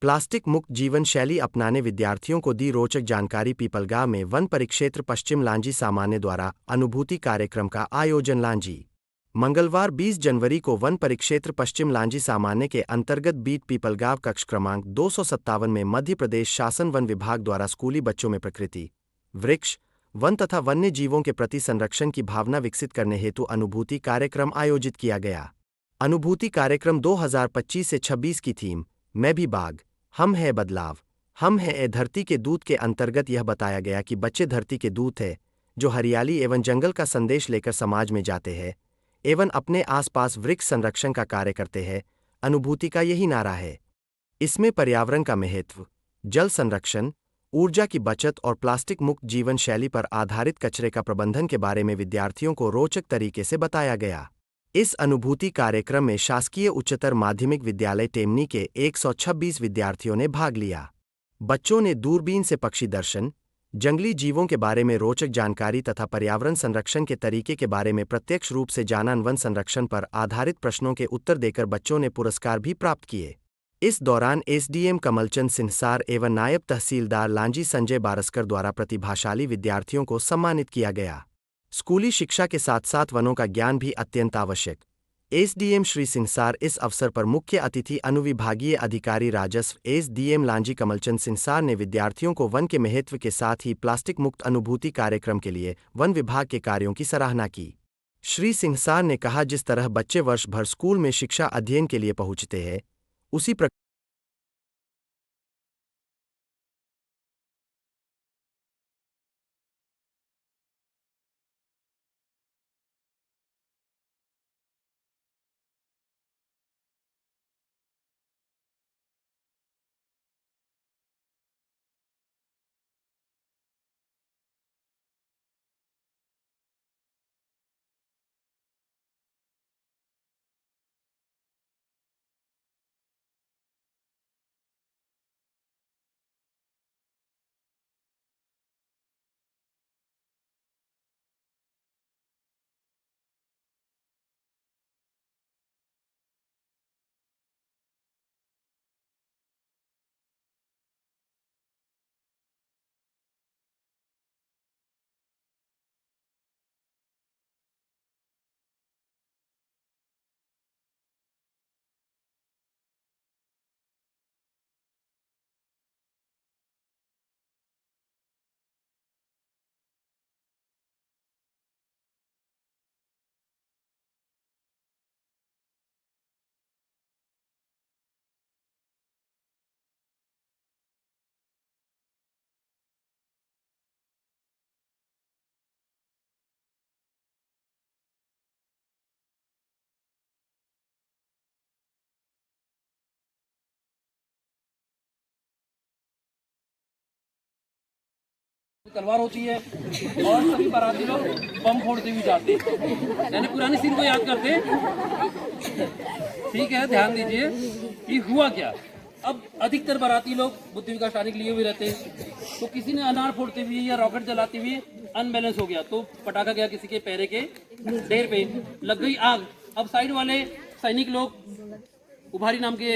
Plastic मुक्त जीवन शैली अपनाने विद्यार्थियों को दी रोचक जानकारी। पीपलगांव में वन परिक्षेत्र पश्चिम लांजी सामान्य द्वारा अनुभूति कार्यक्रम का आयोजन। लांजी मंगलवार 20 जनवरी को वन परिक्षेत्र पश्चिम लांजी सामान्य के अंतर्गत बीट पीपलगांव कक्ष क्रमांक 257 में मध्य प्रदेश शासन वन विभाग द्वारा स्कूली बच्चों में प्रकृति, वृक्ष, वन तथा वन्य जीवों के प्रति संरक्षण की भावना विकसित करने हेतु अनुभूति कार्यक्रम आयोजित किया गया। अनुभूति कार्यक्रम 2025 से 26 की थीम मैं भी बाघ, हम है बदलाव, हम है ए धरती के दूत के अंतर्गत यह बताया गया कि बच्चे धरती के दूत है जो हरियाली एवं जंगल का संदेश लेकर समाज में जाते हैं एवं अपने आसपास वृक्ष संरक्षण का कार्य करते हैं। अनुभूति का यही नारा है। इसमें पर्यावरण का महत्व, जल संरक्षण, ऊर्जा की बचत और प्लास्टिक मुक्त जीवन शैली पर आधारित कचरे का प्रबंधन के बारे में विद्यार्थियों को रोचक तरीके से बताया गया। इस अनुभूति कार्यक्रम में शासकीय उच्चतर माध्यमिक विद्यालय टेमनी के 126 विद्यार्थियों ने भाग लिया। बच्चों ने दूरबीन से पक्षी दर्शन, जंगली जीवों के बारे में रोचक जानकारी तथा पर्यावरण संरक्षण के तरीके के बारे में प्रत्यक्ष रूप से जाना। वन संरक्षण पर आधारित प्रश्नों के उत्तर देकर बच्चों ने पुरस्कार भी प्राप्त किए। इस दौरान एसडीएम कमलचंद सिंहसार एवं नायब तहसीलदार लांजी संजय बारस्कर द्वारा प्रतिभाशाली विद्यार्थियों को सम्मानित किया गया। स्कूली शिक्षा के साथ साथ वनों का ज्ञान भी अत्यंत आवश्यक। एसडीएम श्री सिंहसार इस अवसर पर मुख्य अतिथि अनुविभागीय अधिकारी राजस्व एसडीएम लांजी कमलचंद सिंहसार ने विद्यार्थियों को वन के महत्व के साथ ही प्लास्टिक मुक्त अनुभूति कार्यक्रम के लिए वन विभाग के कार्यों की सराहना की। श्री सिंहसार ने कहा, जिस तरह बच्चे वर्ष भर स्कूल में शिक्षा अध्ययन के लिए पहुंचते हैं उसी प्रकार तलवार होती है और सभी बाराती लोग बम फोड़ते हुए जाते हैं, यानी पुरानी सीन को याद करते हैं। ठीक है, ध्यान दीजिए कि हुआ क्या। अब अधिकतर बाराती लोग बुद्धि विकास टानिक लिए हुए रहते हैं, तो किसी ने अनार फोड़ते हुए या रॉकेट जलाते हुए अनबैलेंस हो गया, तो पटाखा गया किसी के पैरे के ढेर पे, लग गई आग। अब साइड वाले सैनिक लोग उभारी नाम के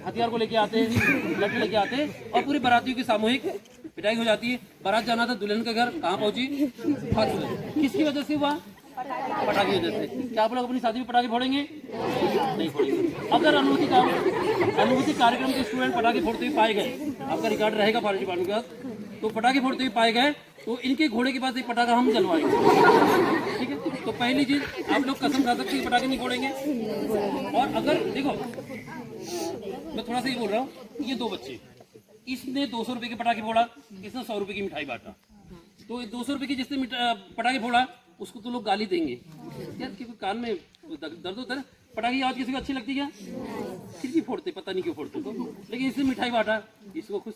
हथियार को लेके आते, लठ लेके आते और पूरी बारातियों की सामूहिक पिटाई हो जाती है। बारात जाना था दुल्हन के घर, कहाँ पहुंची? किसकी वजह से हुआ? पटाखे की वजह से। क्या आप लोग अपनी शादी में पटाखे फोड़ेंगे? नहीं फोड़ेंगे। अगर अनुभूति कार्यक्रम के स्टूडेंट पटाखे फोड़ते हुए पाए गए, आपका रिकॉर्ड रहेगा फॉरेस्ट डिपार्टमेंट के पास, तो पटाखे फोड़ते हुए पाए गए तो इनके घोड़े के पास एक पटाखा हम जलवाएंगे। ठीक है, तो पहली चीज आप लोग कसम खा सकते हैं पटाखे नहीं फोड़ेंगे। और अगर देखो, मैं थोड़ा सा ये बोल रहा हूँ, ये दो बच्चे, इसने 200 रुपए के पटाखे फोड़ा, इसने 100 रुपए की मिठाई बांटा, तो 200 रुपए की जिसने पटाखे फोड़ा उसको तो लोग गाली देंगे यार, क्योंकि कान में दर्द होता है। पटाखे की आवाज किसी को अच्छी लगती है? फिर भी फोड़ते, पता नहीं क्यों फोड़ते। तो लेकिन इसने मिठाई बांटा, इसको खुश,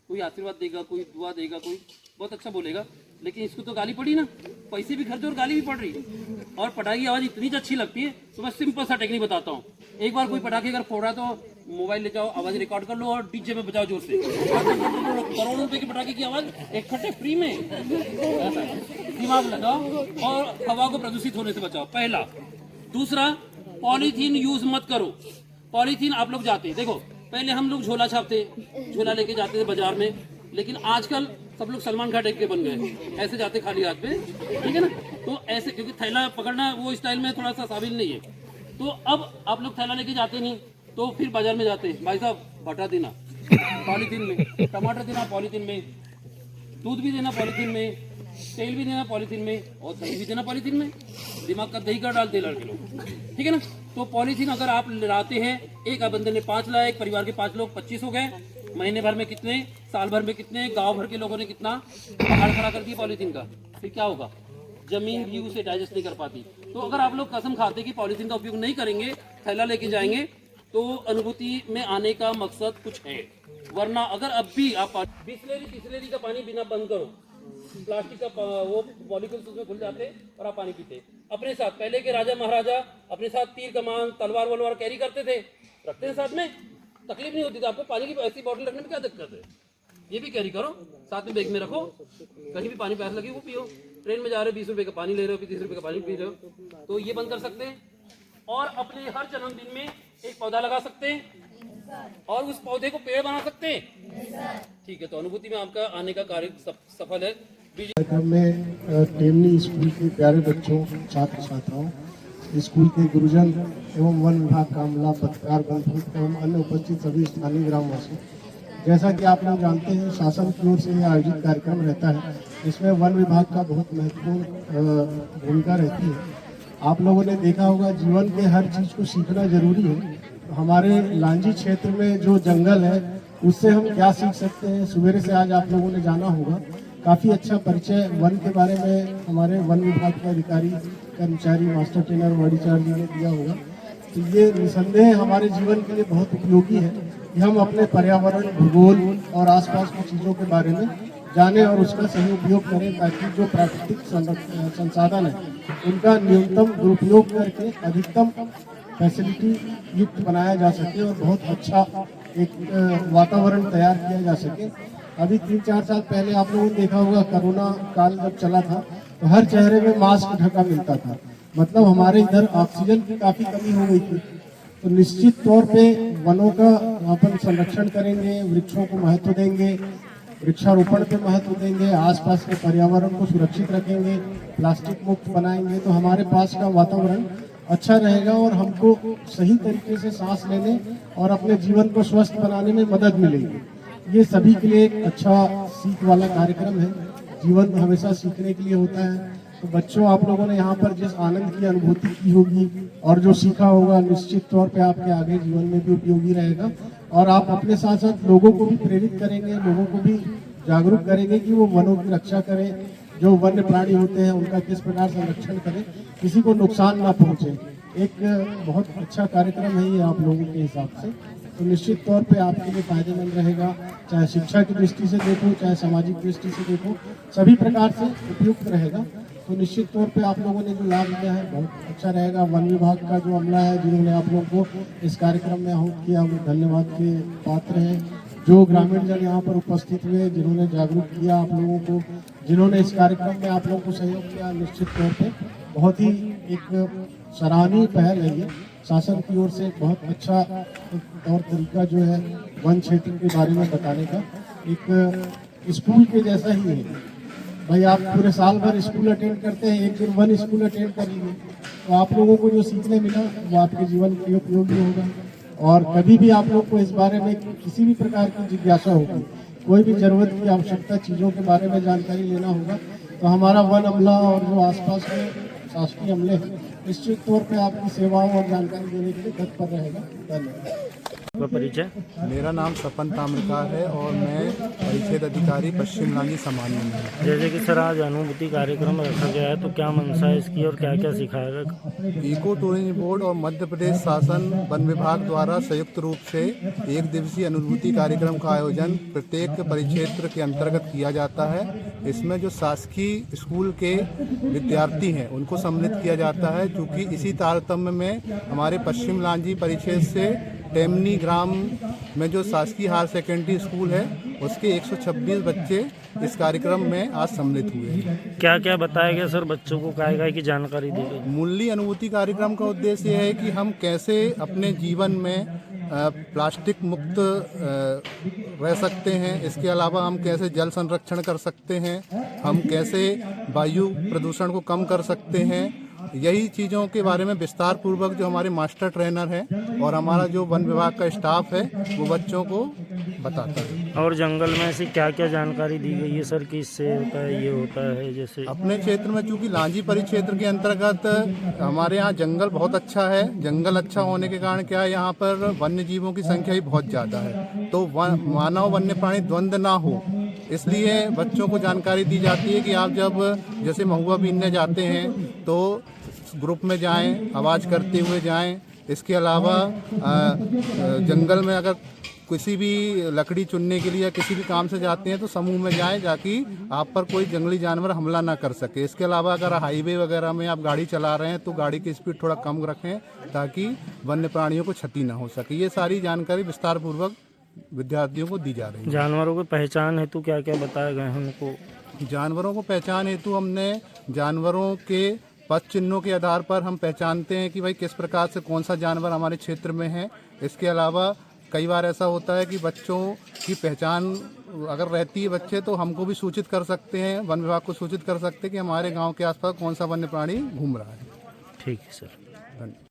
कोई आशीर्वाद देगा, कोई दुआ देगा, कोई बहुत अच्छा बोलेगा, लेकिन इसको तो गाली पड़ी ना, पैसे भी खर्चे और गाली भी पड़ रही है। और पटाखे की आवाज इतनी अच्छी लगती है, तो मैं सिंपल सा टेक्निक बताता हूँ। एक बार कोई पटाखे अगर फोड़ रहा तो मोबाइल ले जाओ, आवाज रिकॉर्ड कर लो और डीजे में बजाओ जोर से। करोड़ों रुपए के पटाखे की आवाज इकट्ठे फ्री में, दिमाग लगाओ और हवा को प्रदूषित होने से बचाओ, पहला। दूसरा, पॉलीथीन यूज मत करो। पॉलीथीन आप लोग जाते हैं, देखो पहले हम लोग झोला छापते, झोला लेके जाते थे बाजार में, लेकिन आजकल सब लोग सलमान खान टाइप के बन गए, ऐसे जाते खाली हाथ पे, ठीक है ना। तो ऐसे, क्योंकि थैला पकड़ना वो स्टाइल में थोड़ा सा काबिल नहीं है, तो अब आप लोग थैला लेके जाते नहीं, तो फिर बाजार में जाते, भाई साहब बटा देना पॉलीथीन में, टमाटर देना पॉलीथीन में, दूध भी देना पॉलीथीन में, तेल भी देना पॉलीथीन में, और दही भी देना पॉलीथीन में। दिमाग का दही का डालते लड़के लोग, ठीक है ना। तो पॉलीथीन अगर आप लाते हैं, एक बंदे ने 5 लाया, एक परिवार के 5 लोग 25 हो गए, महीने भर में कितने, साल भर में कितने, गांव भर के लोगों ने कितना पहाड़ खड़ा कर दिया पॉलीथीन का, फिर क्या होगा, जमीन भी उसे डाइजेस्ट नहीं कर पाती। तो अगर आप लोग कसम खाते कि पॉलीथीन का उपयोग नहीं करेंगे, थैला लेके जाएंगे, तो अनुभूति में आने का मकसद कुछ है। वरना अगर अब भी आप बिस्लेरी का पानी बिना बंद करो, प्लास्टिक का वो मॉलिक्यूल्स उसमें घुल जाते और आप पानी पीते। अपने साथ पहले के राजा महाराजा अपने साथ तीर कमान तलवार वलवार कैरी करते थे, रखते हैं साथ में, तकलीफ नहीं होती थी। आपको पानी की ऐसी बॉटल रखने में क्या दिक्कत है, ये भी कैरी करो, साथ में बैग में रखो, कहीं भी पानी प्यास लगी वो पियो। ट्रेन में जा रहे हो 20 रुपए का पानी ले रहे हो, 30 रुपए का पानी पी रहे हो, तो ये बंद कर सकते हैं। और अपने हर जन्मदिन में एक पौधा लगा सकते हैं और उस पौधे को पेड़ बना सकते हैं, ठीक है। तो अनुभूति में आपका आने का कार्य सफल है। कार्यक्रम में टेमनी स्कूल के प्यारे बच्चों, छात्र छात्राओं, स्कूल के गुरुजन एवं वन विभाग का अमला, पत्रकार बंधु एवं अन्य उपस्थित सभी स्थानीय ग्रामवासी, जैसा कि आप लोग जानते हैं, शासन की ओर से यह आयोजित कार्यक्रम रहता है, इसमें वन विभाग का बहुत महत्वपूर्ण भूमिका रहती है। आप लोगों ने देखा होगा, जीवन के हर चीज को सीखना जरूरी है। हमारे लांजी क्षेत्र में जो जंगल है, उससे हम क्या सीख सकते हैं, सवेरे से आज आप लोगों ने जाना होगा। काफी अच्छा परिचय वन के बारे में हमारे वन विभाग के अधिकारी, कर्मचारी, मास्टर ट्रेनर, वार्डीचार जी ने दिया होगा। तो ये निसंदेह हमारे जीवन के लिए बहुत उपयोगी है कि हम अपने पर्यावरण, भूगोल और आसपास की चीजों के बारे में जाने और उसका सही उपयोग करें, ताकि जो प्राकृतिक संसाधन है उनका न्यूनतम दुरुपयोग करके अधिकतम फैसिलिटी युक्त बनाया जा सके और बहुत अच्छा एक वातावरण तैयार किया जा सके। अभी 3-4 साल पहले आप लोगों ने देखा होगा, कोरोना काल जब चला था तो हर चेहरे में मास्क ढका मिलता था, मतलब हमारे इधर ऑक्सीजन की काफी कमी हो गई थी। तो निश्चित तौर पे वनों का अपन संरक्षण करेंगे, वृक्षों को महत्व देंगे, वृक्षारोपण पे महत्व देंगे, आसपास के पर्यावरण को सुरक्षित रखेंगे, प्लास्टिक मुक्त बनाएंगे, तो हमारे पास का वातावरण अच्छा रहेगा और हमको सही तरीके से सांस लेने और अपने जीवन को स्वस्थ बनाने में मदद मिलेगी। ये सभी के लिए एक अच्छा सीख वाला कार्यक्रम है। जीवन हमेशा सीखने के लिए होता है। तो बच्चों, आप लोगों ने यहाँ पर जिस आनंद की अनुभूति की होगी और जो सीखा होगा, निश्चित तौर पे आपके आगे जीवन में भी उपयोगी रहेगा। और आप अपने साथ साथ लोगों को भी प्रेरित करेंगे, लोगों को भी जागरूक करेंगे कि वो वनों की रक्षा करें, जो वन्य प्राणी होते हैं उनका किस प्रकार संरक्षण करें, किसी को नुकसान ना पहुंचे। एक बहुत अच्छा कार्यक्रम है ये आप लोगों के हिसाब से। तो निश्चित तौर पे आपके लिए फायदेमंद रहेगा, चाहे शिक्षा की दृष्टि से देखो, चाहे सामाजिक दृष्टि से देखो, सभी प्रकार से उपयुक्त रहेगा। तो निश्चित तौर पे आप लोगों ने जो लाभ लिया है बहुत अच्छा रहेगा। वन विभाग का जो अमला है, जिन्होंने आप लोगों को इस कार्यक्रम में आहूत किया, वो धन्यवाद के पात्र हैं। जो ग्रामीण जन यहाँ पर उपस्थित हुए, जिन्होंने जागरूक किया आप लोगों को, जिन्होंने इस कार्यक्रम में आप लोगों को सहयोग किया, निश्चित तौर पे बहुत ही एक सराहनीय पहल है ये। शासन की ओर से बहुत अच्छा तौर तरीका जो है वन क्षेत्र के बारे में बताने का, एक स्कूल के जैसा ही है। भाई, आप पूरे साल भर स्कूल अटेंड करते हैं, एक दिन वन स्कूल अटेंड करेंगे, तो आप लोगों को जो सीखने मिला वो आपके जीवन के लिए उपयोगी होगा। और कभी भी आप लोग को इस बारे में किसी भी प्रकार की जिज्ञासा होगी, कोई भी जरूरत की आवश्यकता चीज़ों के बारे में जानकारी लेना होगा, तो हमारा वन अमला और जो आसपास के शासकीय अमले हैं, निश्चित तौर पे आपकी सेवाओं और जानकारी देने के लिए तत्पर रहेगा। धन्यवाद। परिचय। मेरा नाम सपन ताम्रकार है और मैं परिक्षेत्र अधिकारी पश्चिम लांजी सामान्य में हूँ। जैसे कि सर आज अनुभूति कार्यक्रम रखा गया है, तो क्या मंशा है इसकी और क्या क्या सिखाएगा? इको टूरिज्म बोर्ड और मध्य प्रदेश शासन वन विभाग द्वारा संयुक्त रूप से 1 दिवसीय अनुभूति कार्यक्रम का आयोजन प्रत्येक परिक्षेत्र के अंतर्गत किया जाता है। इसमें जो शासकीय स्कूल के विद्यार्थी हैं उनको सम्मिलित किया जाता है, क्योंकि इसी तारतम्य में हमारे पश्चिम लांजी परिक्षेत्र से टेमनी ग्राम में जो शासकीय हायर सेकेंडरी स्कूल है उसके 126 बच्चे इस कार्यक्रम में आज सम्मिलित हुए हैं। क्या क्या बताया गया सर, बच्चों को काय की जानकारी दी गई? मूल्य अनुभूति कार्यक्रम का उद्देश्य यह है कि हम कैसे अपने जीवन में प्लास्टिक मुक्त रह सकते हैं, इसके अलावा हम कैसे जल संरक्षण कर सकते हैं, हम कैसे वायु प्रदूषण को कम कर सकते हैं, यही चीज़ों के बारे में विस्तार पूर्वक जो हमारे मास्टर ट्रेनर हैं और हमारा जो वन विभाग का स्टाफ है वो बच्चों को बताता है। और जंगल में ऐसी क्या क्या जानकारी दी गई है सर कि इससे होता है, ये होता है? जैसे अपने क्षेत्र में चूंकि लांजी परिक्षेत्र के अंतर्गत हमारे यहाँ जंगल बहुत अच्छा है, जंगल अच्छा होने के कारण क्या है यहाँ पर वन्य जीवों की संख्या भी बहुत ज़्यादा है, तो मानव वन्य प्राणी द्वंद्व ना हो इसलिए बच्चों को जानकारी दी जाती है कि आप जब जैसे महुआ बीनने जाते हैं तो ग्रुप में जाएं, आवाज़ करते हुए जाएं। इसके अलावा जंगल में अगर किसी भी लकड़ी चुनने के लिए या किसी भी काम से जाते हैं तो समूह में जाएं ताकि आप पर कोई जंगली जानवर हमला ना कर सके। इसके अलावा अगर हाईवे वगैरह में आप गाड़ी चला रहे हैं तो गाड़ी की स्पीड थोड़ा कम रखें ताकि वन्य प्राणियों को क्षति ना हो सके। ये सारी जानकारी विस्तार पूर्वक विद्यार्थियों को दी जा रही है। जानवरों की पहचान हेतु क्या क्या बताया गया है उनको? जानवरों को पहचान हेतु हमने जानवरों के पद चिन्हों के आधार पर हम पहचानते हैं कि भाई किस प्रकार से कौन सा जानवर हमारे क्षेत्र में है। इसके अलावा कई बार ऐसा होता है कि बच्चों की पहचान अगर रहती है बच्चे तो हमको भी सूचित कर सकते हैं, वन विभाग को सूचित कर सकते हैं कि हमारे गांव के आसपास कौन सा वन्य प्राणी घूम रहा है। ठीक है सर। धन्यवाद।